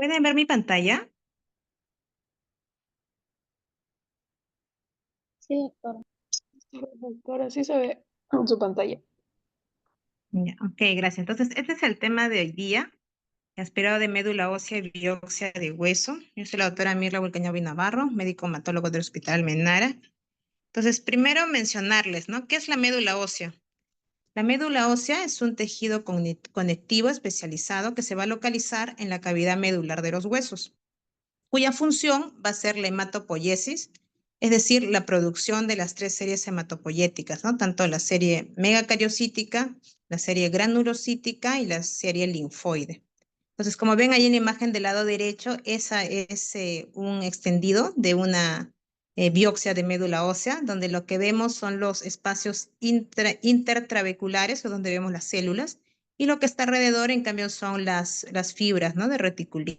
¿Pueden ver mi pantalla? Sí, doctora. Doctora, sí se ve en su pantalla. Ya, ok, gracias. Entonces, este es el tema de hoy día, aspirado de médula ósea y biopsia de hueso. Yo soy la doctora Mirla Vulcañovi Navarro, médico hematólogo del Hospital Menara. Entonces, primero mencionarles, ¿no? ¿Qué es la médula ósea? La médula ósea es un tejido conectivo especializado que se va a localizar en la cavidad medular de los huesos, cuya función va a ser la hematopoiesis, es decir, la producción de las tres series hematopoyéticas, ¿no? Tanto la serie megacariocítica, la serie granulocítica y la serie linfoide. Entonces, como ven ahí en la imagen del lado derecho, esa es un extendido de una biopsia de médula ósea, donde lo que vemos son los espacios intertrabeculares, o donde vemos las células, y lo que está alrededor, en cambio, son las fibras, ¿no? De reticulina.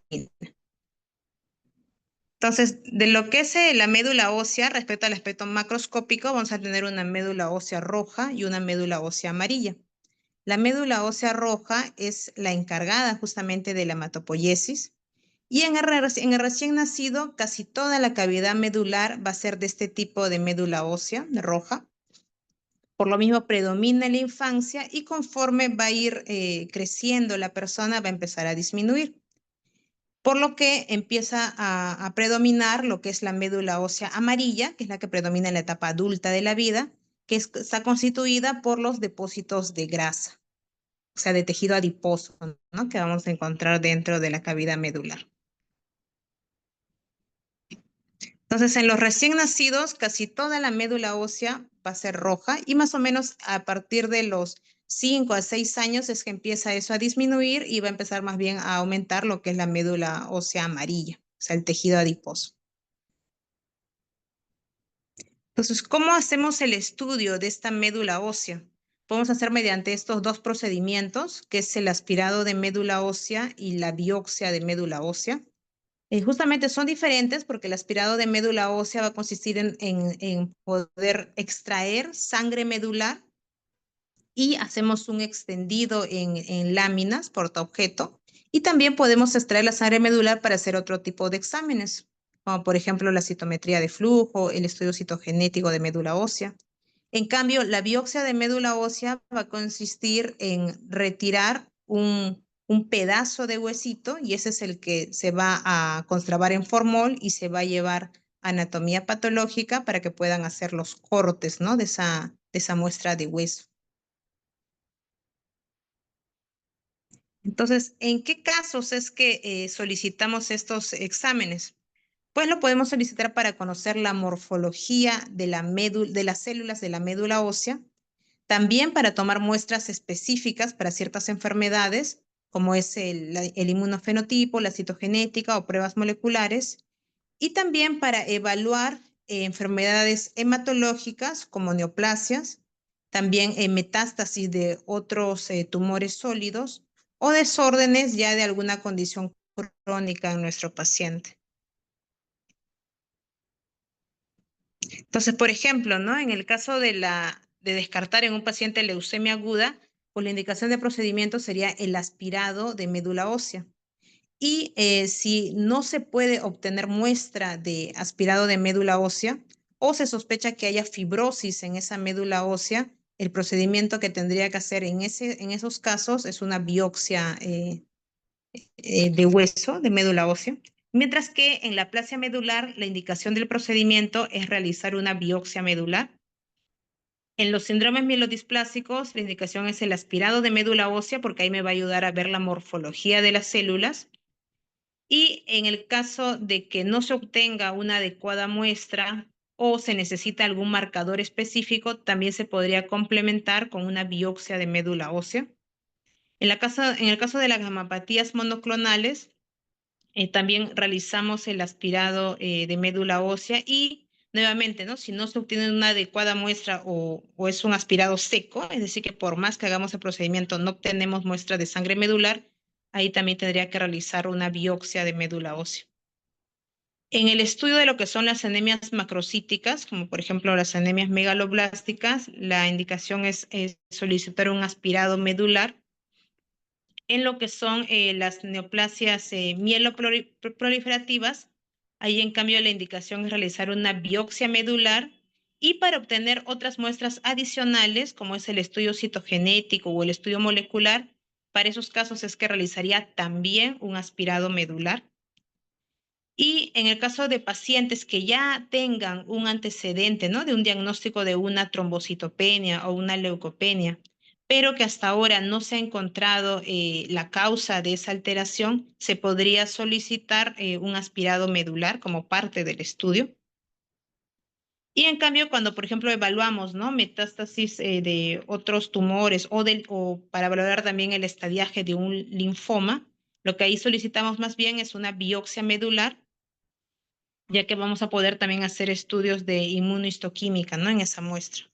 Entonces, de lo que es la médula ósea respecto al aspecto macroscópico, vamos a tener una médula ósea roja y una médula ósea amarilla. La médula ósea roja es la encargada justamente de la hematopoiesis y en el recién nacido casi toda la cavidad medular va a ser de este tipo de médula ósea roja. Por lo mismo predomina en la infancia y conforme va a ir creciendo la persona va a empezar a disminuir, por lo que empieza a predominar lo que es la médula ósea amarilla, que es la que predomina en la etapa adulta de la vida, que está constituida por los depósitos de grasa, o sea, de tejido adiposo, ¿no? Que vamos a encontrar dentro de la cavidad medular. Entonces, en los recién nacidos, casi toda la médula ósea va a ser roja y más o menos a partir de los 5 a 6 años es que empieza eso a disminuir y va a empezar más bien a aumentar lo que es la médula ósea amarilla, o sea, el tejido adiposo. Entonces, ¿cómo hacemos el estudio de esta médula ósea? Podemos hacer mediante estos dos procedimientos, que es el aspirado de médula ósea y la biopsia de médula ósea. Justamente son diferentes porque el aspirado de médula ósea va a consistir en poder extraer sangre medular y hacemos un extendido en láminas portaobjeto. Y también podemos extraer la sangre medular para hacer otro tipo de exámenes, como por ejemplo la citometría de flujo, el estudio citogenético de médula ósea. En cambio, la biopsia de médula ósea va a consistir en retirar un pedazo de huesito y ese es el que se va a conservar en formol y se va a llevar a anatomía patológica para que puedan hacer los cortes, ¿no? de esa muestra de hueso. Entonces, ¿en qué casos es que solicitamos estos exámenes? Pues lo podemos solicitar para conocer la morfología de de las células de la médula ósea, también para tomar muestras específicas para ciertas enfermedades, como es el inmunofenotipo, la citogenética o pruebas moleculares, y también para evaluar enfermedades hematológicas como neoplasias, también metástasis de otros tumores sólidos o desórdenes ya de alguna condición crónica en nuestro paciente. Entonces, por ejemplo, ¿no? En el caso de descartar en un paciente leucemia aguda, pues la indicación de procedimiento sería el aspirado de médula ósea. Y si no se puede obtener muestra de aspirado de médula ósea o se sospecha que haya fibrosis en esa médula ósea, el procedimiento que tendría que hacer en esos casos es una biopsia de hueso, de médula ósea. Mientras que en la aplasia medular, la indicación del procedimiento es realizar una biopsia medular. En los síndromes mielodisplásicos, la indicación es el aspirado de médula ósea porque ahí me va a ayudar a ver la morfología de las células. Y en el caso de que no se obtenga una adecuada muestra o se necesita algún marcador específico, también se podría complementar con una biopsia de médula ósea. En el caso de las gamapatías monoclonales, también realizamos el aspirado de médula ósea y nuevamente, ¿no? Si no se obtiene una adecuada muestra o es un aspirado seco, es decir, que por más que hagamos el procedimiento no obtenemos muestra de sangre medular, ahí también tendría que realizar una biopsia de médula ósea. En el estudio de lo que son las anemias macrocíticas, como por ejemplo las anemias megaloblásticas, la indicación es solicitar un aspirado medular en lo que son las neoplasias mieloproliferativas. Ahí, en cambio, la indicación es realizar una biopsia medular y para obtener otras muestras adicionales, como es el estudio citogenético o el estudio molecular, para esos casos es que realizaría también un aspirado medular. Y en el caso de pacientes que ya tengan un antecedente, ¿no?, de un diagnóstico de una trombocitopenia o una leucopenia, pero que hasta ahora no se ha encontrado la causa de esa alteración, se podría solicitar un aspirado medular como parte del estudio. Y en cambio, cuando, por ejemplo, evaluamos, ¿no?, metástasis de otros tumores o para valorar también el estadiaje de un linfoma, lo que ahí solicitamos más bien es una biopsia medular, ya que vamos a poder también hacer estudios de inmunohistoquímica, ¿no?, en esa muestra.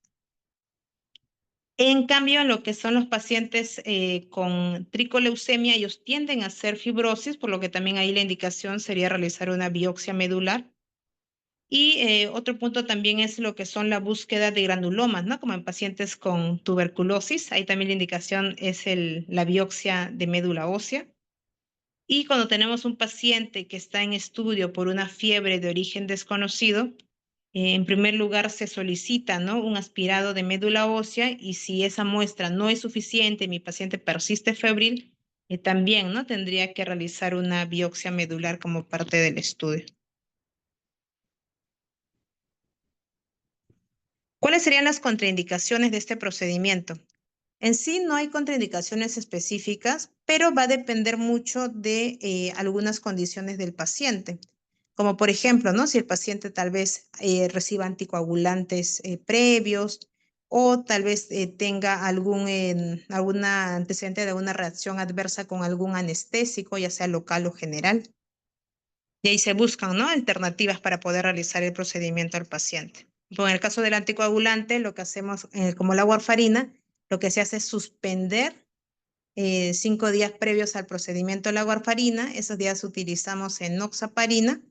En cambio, en lo que son los pacientes con tricoleucemia, ellos tienden a hacer fibrosis, por lo que también ahí la indicación sería realizar una biopsia medular. Y otro punto también es lo que son la búsqueda de granulomas, ¿no?, como en pacientes con tuberculosis. Ahí también la indicación es la biopsia de médula ósea. Y cuando tenemos un paciente que está en estudio por una fiebre de origen desconocido, en primer lugar se solicita, ¿no?, un aspirado de médula ósea, y si esa muestra no es suficiente y mi paciente persiste febril, también, ¿no?, tendría que realizar una biopsia medular como parte del estudio. ¿Cuáles serían las contraindicaciones de este procedimiento? En sí no hay contraindicaciones específicas, pero va a depender mucho de algunas condiciones del paciente. Como por ejemplo, ¿no?, si el paciente tal vez reciba anticoagulantes previos, o tal vez tenga alguna antecedente de alguna reacción adversa con algún anestésico, ya sea local o general. Y ahí se buscan, ¿no?, alternativas para poder realizar el procedimiento al paciente. En el caso del anticoagulante, lo que hacemos, como la warfarina, lo que se hace es suspender 5 días previos al procedimiento de la warfarina. Esos días utilizamos enoxaparina,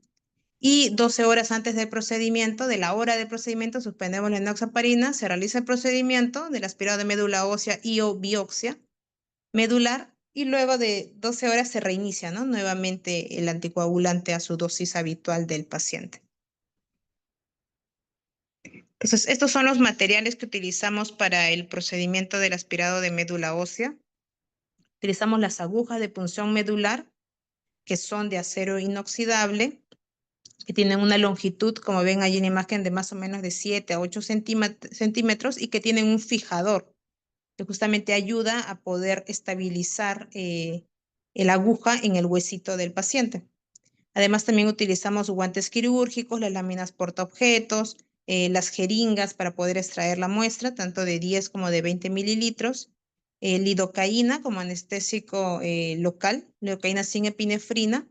y 12 horas antes del procedimiento, de la hora del procedimiento, suspendemos la enoxaparina, se realiza el procedimiento del aspirado de médula ósea y o biopsia medular, y luego de 12 horas se reinicia, ¿no?, nuevamente el anticoagulante a su dosis habitual del paciente. Entonces, estos son los materiales que utilizamos para el procedimiento del aspirado de médula ósea. Utilizamos las agujas de punción medular, que son de acero inoxidable, que tienen una longitud, como ven allí en la imagen, de más o menos de 7 a 8 centímetros, y que tienen un fijador que justamente ayuda a poder estabilizar la aguja en el huesito del paciente. Además, también utilizamos guantes quirúrgicos, las láminas portaobjetos, las jeringas para poder extraer la muestra, tanto de 10 como de 20 mililitros, lidocaína como anestésico local, lidocaína sin epinefrina.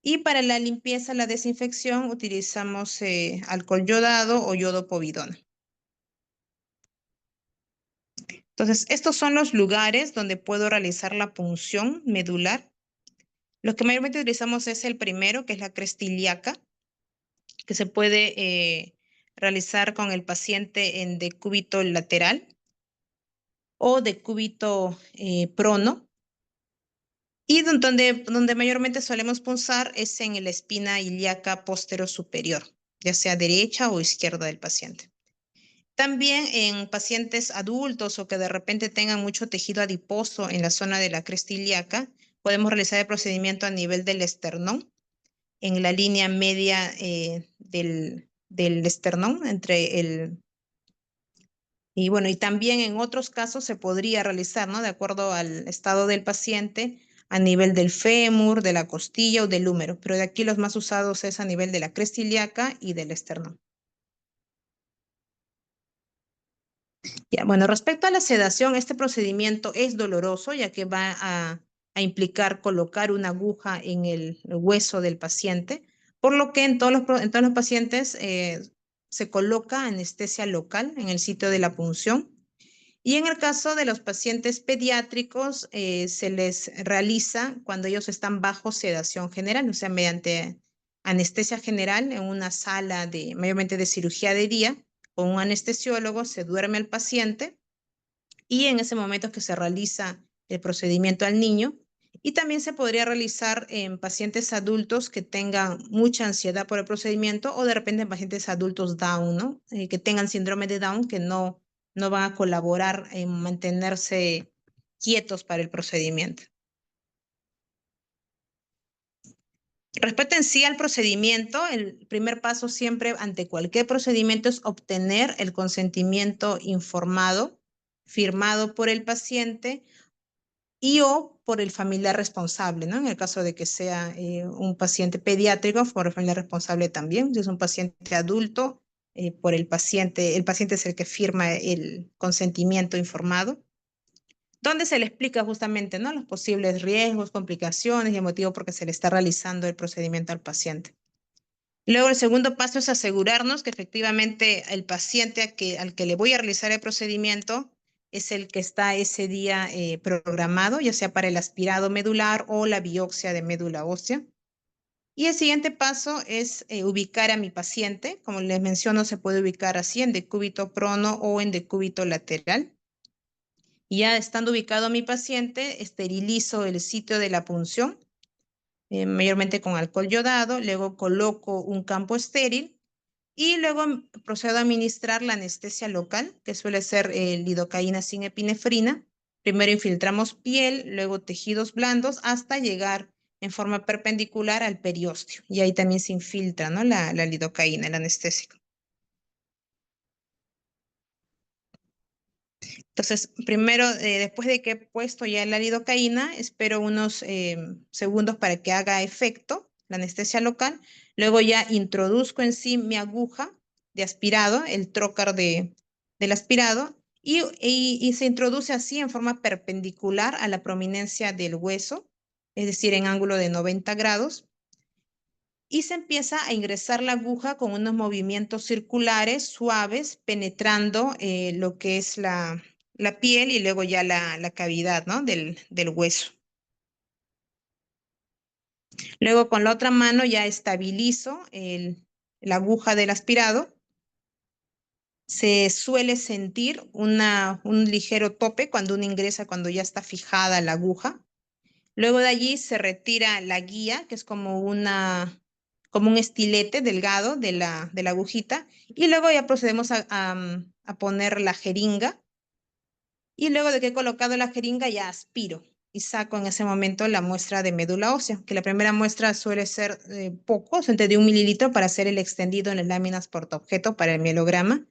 Y para la limpieza, la desinfección, utilizamos alcohol yodado o yodo povidona. Entonces, estos son los lugares donde puedo realizar la punción medular. Lo que mayormente utilizamos es el primero, que es la cresta ilíaca, que se puede realizar con el paciente en decúbito lateral o decúbito prono. Y donde mayormente solemos punzar es en la espina ilíaca posterior-superior, ya sea derecha o izquierda del paciente. También en pacientes adultos o que de repente tengan mucho tejido adiposo en la zona de la cresta ilíaca, podemos realizar el procedimiento a nivel del esternón, en la línea media del esternón, y bueno, y también en otros casos se podría realizar, ¿no?, de acuerdo al estado del paciente, a nivel del fémur, de la costilla o del húmero, pero de aquí los más usados es a nivel de la cresta ilíaca y del esternón. Ya, bueno, respecto a la sedación, este procedimiento es doloroso, ya que va a implicar colocar una aguja en el hueso del paciente, por lo que en todos los pacientes se coloca anestesia local en el sitio de la punción. Y en el caso de los pacientes pediátricos, se les realiza cuando ellos están bajo sedación general, o sea, mediante anestesia general en una sala mayormente de cirugía de día, con un anestesiólogo, se duerme al paciente, y en ese momento es que se realiza el procedimiento al niño, Y también se podría realizar en pacientes adultos que tengan mucha ansiedad por el procedimiento o de repente en pacientes adultos Down, ¿no? Que tengan síndrome de Down que no van a colaborar en mantenerse quietos para el procedimiento. Respecto en sí al procedimiento, el primer paso siempre ante cualquier procedimiento es obtener el consentimiento informado, firmado por el paciente y o por el familiar responsable, ¿no? En el caso de que sea un paciente pediátrico, por el familiar responsable también. Si es un paciente adulto, por el paciente es el que firma el consentimiento informado, donde se le explica justamente, ¿no? Los posibles riesgos, complicaciones y el motivo por qué se le está realizando el procedimiento al paciente. Luego, el segundo paso es asegurarnos que efectivamente el paciente al que le voy a realizar el procedimiento es el que está ese día programado, ya sea para el aspirado medular o la biopsia de médula ósea. Y el siguiente paso es ubicar a mi paciente. Como les menciono, se puede ubicar así en decúbito prono o en decúbito lateral. Y ya estando ubicado mi paciente, esterilizo el sitio de la punción, mayormente con alcohol yodado. Luego coloco un campo estéril. Y luego procedo a administrar la anestesia local, que suele ser lidocaína sin epinefrina. Primero infiltramos piel, luego tejidos blandos, hasta llegar en forma perpendicular al periósteo. Y ahí también se infiltra, ¿no? la lidocaína, el anestésico. Entonces, primero, después de que he puesto ya la lidocaína, espero unos segundos para que haga efecto la anestesia local. Luego ya introduzco en sí mi aguja de aspirado, el trocar del aspirado, y se introduce así en forma perpendicular a la prominencia del hueso, es decir, en ángulo de 90 grados. Y se empieza a ingresar la aguja con unos movimientos circulares suaves, penetrando lo que es la piel y luego ya la cavidad, ¿no? del hueso. Luego con la otra mano ya estabilizo la aguja del aspirado. Se suele sentir un ligero tope cuando uno ingresa, cuando ya está fijada la aguja. Luego de allí se retira la guía, que es como un estilete delgado de la agujita, y luego ya procedemos a poner la jeringa, y luego de que he colocado la jeringa ya aspiro y saco en ese momento la muestra de médula ósea, que la primera muestra suele ser poco, entre de 1 mililitro para hacer el extendido en las láminas portaobjeto para el mielograma,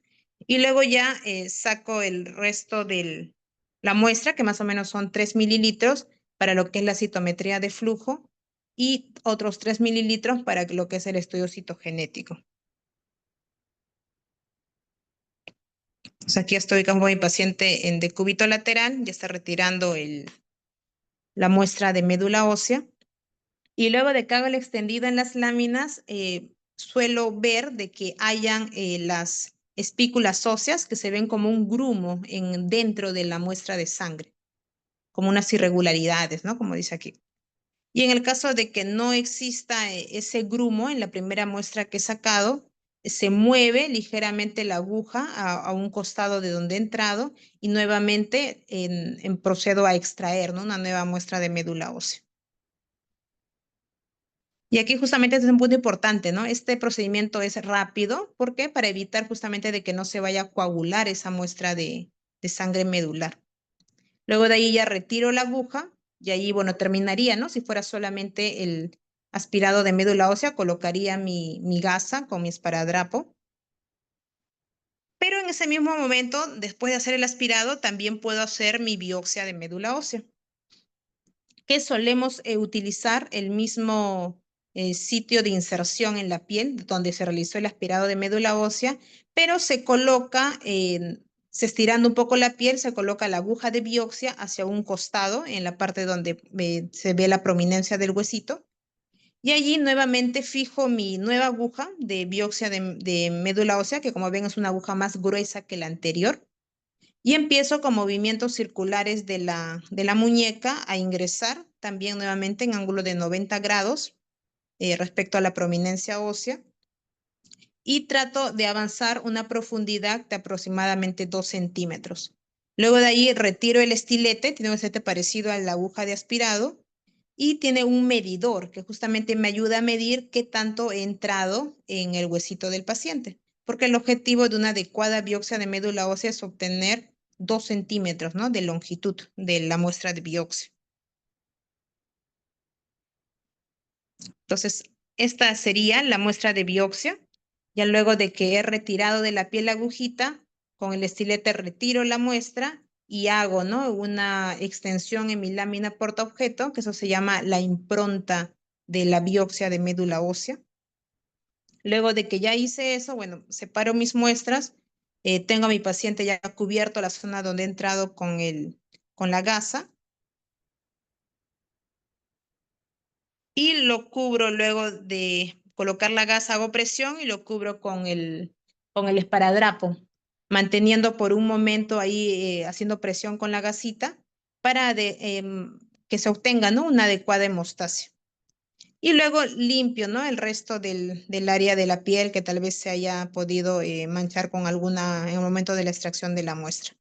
y luego ya saco el resto de la muestra, que más o menos son 3 mililitros, para lo que es la citometría de flujo, y otros 3 mililitros para lo que es el estudio citogenético. O sea, aquí estoy con mi paciente en decúbito lateral, ya está retirando la muestra de médula ósea. Y luego de que hago el extendido en las láminas, suelo ver de que hayan las espículas óseas que se ven como un grumo dentro de la muestra de sangre, como unas irregularidades, ¿no? Como dice aquí. Y en el caso de que no exista ese grumo en la primera muestra que he sacado, se mueve ligeramente la aguja a un costado de donde he entrado y nuevamente procedo a extraer, ¿no? Una nueva muestra de médula ósea. Y aquí justamente este es un punto importante, ¿no? Este procedimiento es rápido. ¿Por qué? Para evitar justamente de que no se vaya a coagular esa muestra de sangre medular. Luego de ahí ya retiro la aguja y ahí, bueno, terminaría, ¿no? Si fuera solamente el aspirado de médula ósea, colocaría mi gasa con mi esparadrapo. Pero en ese mismo momento, después de hacer el aspirado, también puedo hacer mi biopsia de médula ósea, que solemos utilizar el mismo sitio de inserción en la piel donde se realizó el aspirado de médula ósea, pero se coloca, se estirando un poco la piel, se coloca la aguja de biopsia hacia un costado, en la parte donde se ve la prominencia del huesito, y allí nuevamente fijo mi nueva aguja de biopsia de médula ósea, que como ven es una aguja más gruesa que la anterior. Y empiezo con movimientos circulares de la muñeca a ingresar también nuevamente en ángulo de 90 grados respecto a la prominencia ósea. Y trato de avanzar una profundidad de aproximadamente 2 centímetros. Luego de ahí retiro el estilete, tiene un estilete parecido a la aguja de aspirado, y tiene un medidor que justamente me ayuda a medir qué tanto he entrado en el huesito del paciente, porque el objetivo de una adecuada biopsia de médula ósea es obtener 2 centímetros, ¿no?, de longitud de la muestra de biopsia. Entonces, esta sería la muestra de biopsia. Ya luego de que he retirado de la piel la agujita, con el estilete retiro la muestra y hago, ¿no?, una extensión en mi lámina portaobjeto, que eso se llama la impronta de la biopsia de médula ósea. Luego de que ya hice eso, bueno, separo mis muestras, tengo a mi paciente ya cubierto la zona donde he entrado con la gasa y lo cubro luego de colocar la gasa, hago presión y lo cubro con el esparadrapo, manteniendo por un momento ahí, haciendo presión con la gasita para que se obtenga, ¿no?, una adecuada hemostasia. Y luego limpio, ¿no?, el resto del área de la piel que tal vez se haya podido manchar con alguna en el momento de la extracción de la muestra.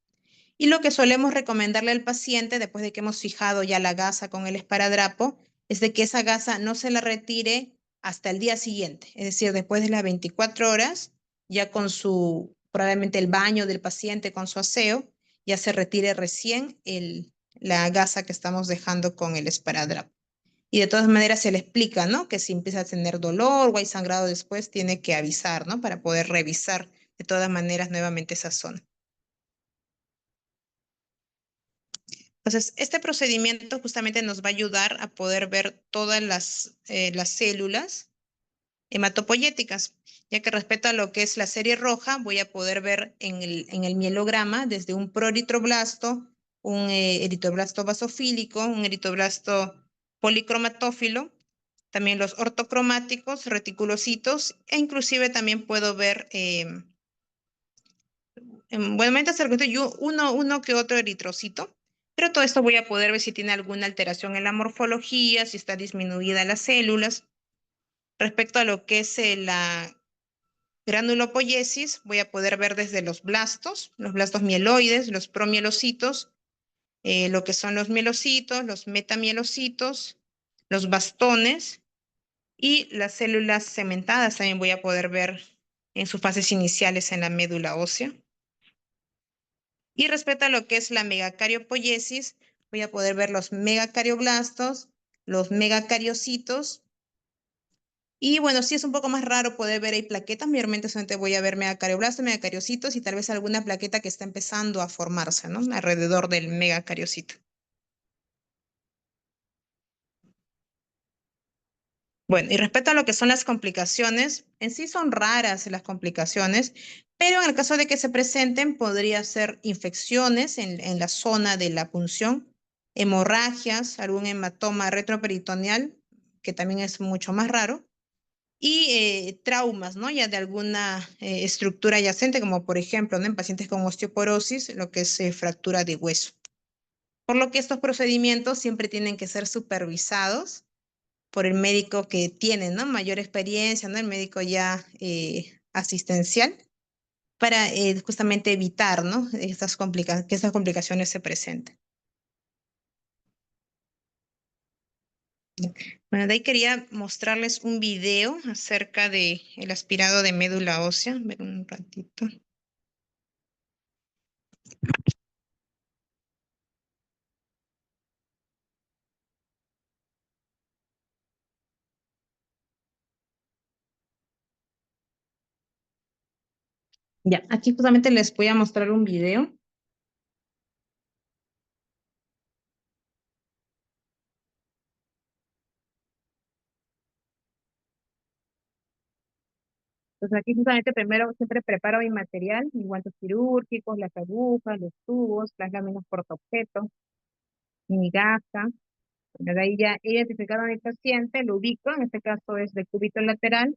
Y lo que solemos recomendarle al paciente después de que hemos fijado ya la gasa con el esparadrapo es de que esa gasa no se la retire hasta el día siguiente, es decir, después de las 24 horas, ya con probablemente el baño del paciente, con su aseo, ya se retire recién la gasa que estamos dejando con el esparadrapo. Y de todas maneras se le explica, ¿no?, que si empieza a tener dolor o hay sangrado después, tiene que avisar, ¿no?, para poder revisar de todas maneras nuevamente esa zona. Entonces, este procedimiento justamente nos va a ayudar a poder ver todas las células hematopoyéticas, ya que respecto a lo que es la serie roja, voy a poder ver en el mielograma desde un proeritroblasto, un eritroblasto basofílico, un eritroblasto policromatófilo, también los ortocromáticos, reticulocitos, e inclusive también puedo ver, buenamente uno que otro eritrocito, pero todo esto voy a poder ver si tiene alguna alteración en la morfología, si está disminuida las células. Respecto a lo que es la granulopoiesis, voy a poder ver desde los blastos mieloides, los promielocitos, lo que son los mielocitos, los metamielocitos, los bastones y las células cementadas también voy a poder ver en sus fases iniciales en la médula ósea. Y respecto a lo que es la megacariopoiesis, voy a poder ver los megacarioblastos, los megacariocitos. Y bueno, sí es un poco más raro poder ver ahí plaquetas. Mayormente solamente voy a ver megacarioblastos, megacariocitos y tal vez alguna plaqueta que está empezando a formarse, ¿no?, alrededor del megacariocito. Bueno, y respecto a lo que son las complicaciones, en sí son raras las complicaciones, pero en el caso de que se presenten, podría ser infecciones en la zona de la punción, hemorragias, algún hematoma retroperitoneal, que también es mucho más raro, y traumas, ¿no?, ya de alguna estructura adyacente, como por ejemplo, ¿no?, en pacientes con osteoporosis, lo que es fractura de hueso. Por lo que estos procedimientos siempre tienen que ser supervisados por el médico que tiene, ¿no?, mayor experiencia, ¿no?, el médico ya asistencial, para justamente evitar, ¿no?, que estas complicaciones se presenten. Bueno, de ahí quería mostrarles un video acerca de el aspirado de médula ósea. Ver un ratito. Ya, aquí justamente les voy a mostrar un video. Entonces aquí justamente primero siempre preparo mi material, mis guantes quirúrgicos, las agujas, los tubos, las láminas portaobjeto, mi gasa. De ahí ya he identificado a mi paciente, lo ubico, en este caso es de cúbito lateral,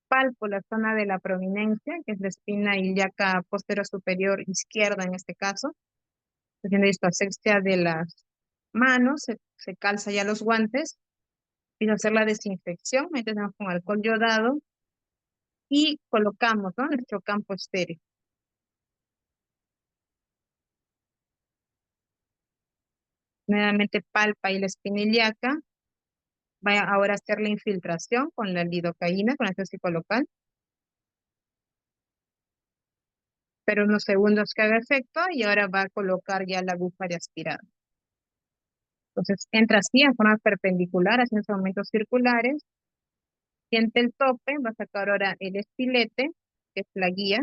palpo la zona de la prominencia, que es la espina ilíaca posterior superior izquierda en este caso, haciendo esto asepsia de las manos, se calza ya los guantes, y hacer la desinfección, metemos con alcohol yodado y colocamos, ¿no?, nuestro campo estéreo. Nuevamente palpa y la espina ilíaca. Va ahora a hacer la infiltración con la lidocaína, con anestésico local. Pero unos segundos que haga efecto y ahora va a colocar ya la aguja de aspirado. Entonces entra así en forma perpendicular, haciendo esos aumentos circulares. Siente el tope, va a sacar ahora el estilete, que es la guía,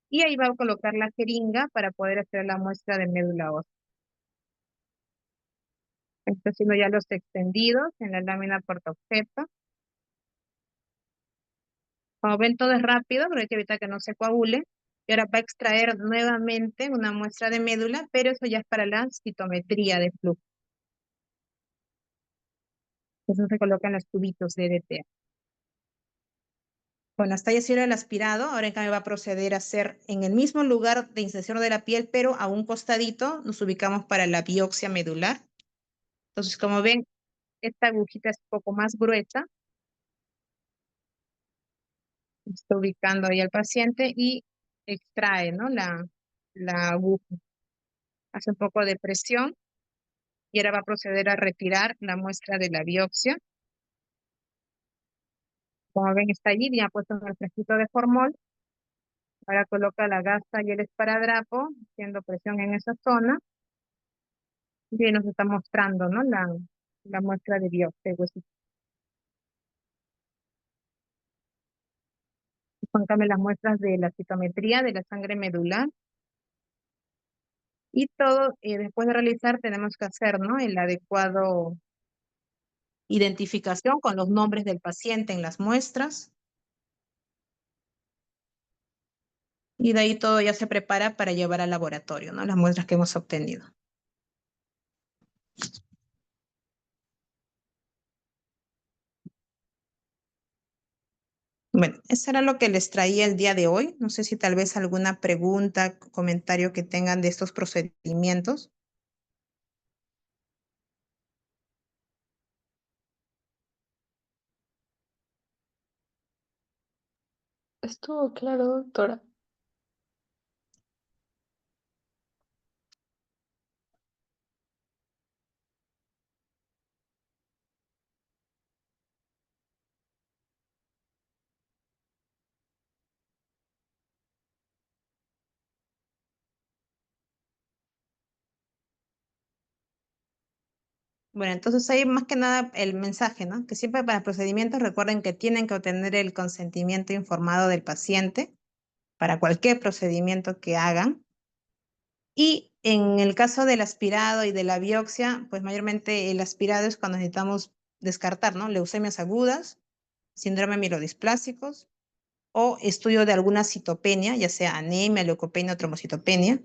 y ahí va a colocar la jeringa para poder hacer la muestra de médula ósea. Está haciendo ya los extendidos en la lámina portaobjeto. Como ven, todo es rápido, pero hay que evitar que no se coagule. Y ahora va a extraer nuevamente una muestra de médula, pero eso ya es para la citometría de flujo. Eso se coloca en los tubitos de DTA. Bueno, hasta ya hicieron el aspirado, ahora en cambio va a proceder a hacer en el mismo lugar de inserción de la piel, pero a un costadito nos ubicamos para la biopsia medular. Entonces, como ven, esta agujita es un poco más gruesa. Está ubicando ahí al paciente y extrae, ¿no? La aguja. Hace un poco de presión y ahora va a proceder a retirar la muestra de la biopsia. Como ven, está allí, ya puesto en el frasquito de formol. Ahora coloca la gasa y el esparadrapo, haciendo presión en esa zona. Y nos está mostrando, ¿no? La muestra de biopsia. Son también las muestras de la citometría de la sangre medular. Y todo, después de realizar, tenemos que hacer, ¿no? El adecuado identificación con los nombres del paciente en las muestras. Y de ahí todo ya se prepara para llevar al laboratorio, ¿no? Las muestras que hemos obtenido. Bueno, eso era lo que les traía el día de hoy. No sé si tal vez alguna pregunta, comentario que tengan de estos procedimientos. Estuvo claro, doctora. Bueno, entonces ahí más que nada el mensaje, ¿no? Que siempre para procedimientos recuerden que tienen que obtener el consentimiento informado del paciente para cualquier procedimiento que hagan. Y en el caso del aspirado y de la biopsia, pues mayormente el aspirado es cuando necesitamos descartar, ¿no? Leucemias agudas, síndrome mielodisplásicos o estudio de alguna citopenia, ya sea anemia, leucopenia o trombocitopenia.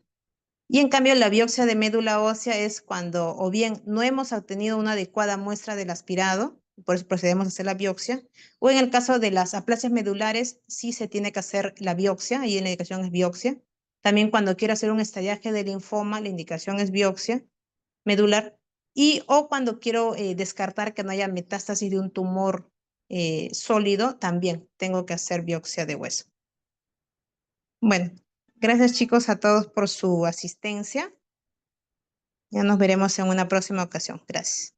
Y en cambio, la biopsia de médula ósea es cuando o bien no hemos obtenido una adecuada muestra del aspirado, por eso procedemos a hacer la biopsia, o en el caso de las aplasias medulares, sí se tiene que hacer la biopsia, ahí la indicación es biopsia. También cuando quiero hacer un estadiaje de linfoma, la indicación es biopsia medular. Y o cuando quiero descartar que no haya metástasis de un tumor sólido, también tengo que hacer biopsia de hueso. Bueno, gracias chicos a todos por su asistencia. Ya nos veremos en una próxima ocasión. Gracias.